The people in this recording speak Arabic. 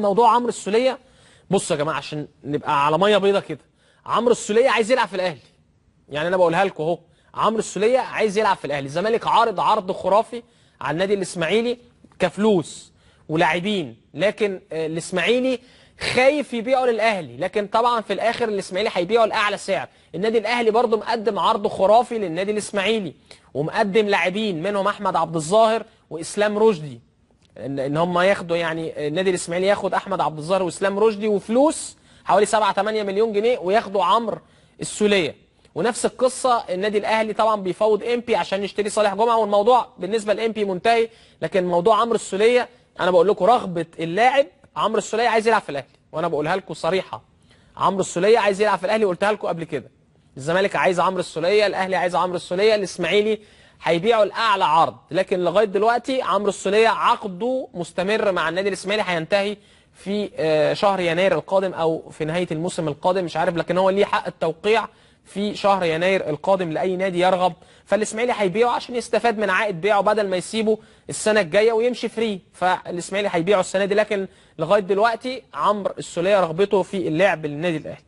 موضوع عمرو السولية، بصوا يا جماعه عشان نبقى على ميه بيضه كده، عمرو السولية عايز يلعب في الاهلي. يعني انا بقولها لكم اهو، عمرو السولية عايز يلعب في الاهلي. الزمالك عارض عرض خرافي على النادي الاسماعيلي كفلوس ولاعبين، لكن الاسماعيلي خايف يبيعه للاهلي، لكن طبعا في الاخر الاسماعيلي هيبيعه لاعلى سعر. النادي الاهلي برضه مقدم عرض خرافي للنادي الاسماعيلي، ومقدم لاعبين منهم احمد عبد الظاهر واسلام رشدي، ان هم ياخدوا، يعني النادي الاسماعيلي ياخد احمد عبد الظاهر واسلام رشدي وفلوس حوالي 7-8 مليون جنيه، وياخدوا عمرو السولية. ونفس القصه النادي الاهلي طبعا بيفاوض امبي عشان يشتري صالح جمعه، والموضوع بالنسبه لامبي منتهي. لكن موضوع عمرو السولية انا بقول لكم رغبه اللاعب، عمرو السولية عايز يلعب في الاهلي، وانا بقولها لكم صريحه، عمرو السولية عايز يلعب في الاهلي، قلتها لكم قبل كده. الزمالك عايز عمرو السولية، الاهلي عايز عمرو السولية، الاسماعيلي هيبيعوا لاعلى عرض. لكن لغايه دلوقتي عمرو السولية عقده مستمر مع النادي الاسماعيلي، هينتهي في شهر يناير القادم او في نهايه الموسم القادم مش عارف، لكن هو ليه حق التوقيع في شهر يناير القادم لاي نادي يرغب. فالاسماعيلي هيبيعه عشان يستفاد من عائد بيعه بدل ما يسيبه السنه الجايه ويمشي فري، فالاسماعيلي هيبيعه السنه دي. لكن لغايه دلوقتي عمرو السولية رغبته في اللعب للنادي الاهلي.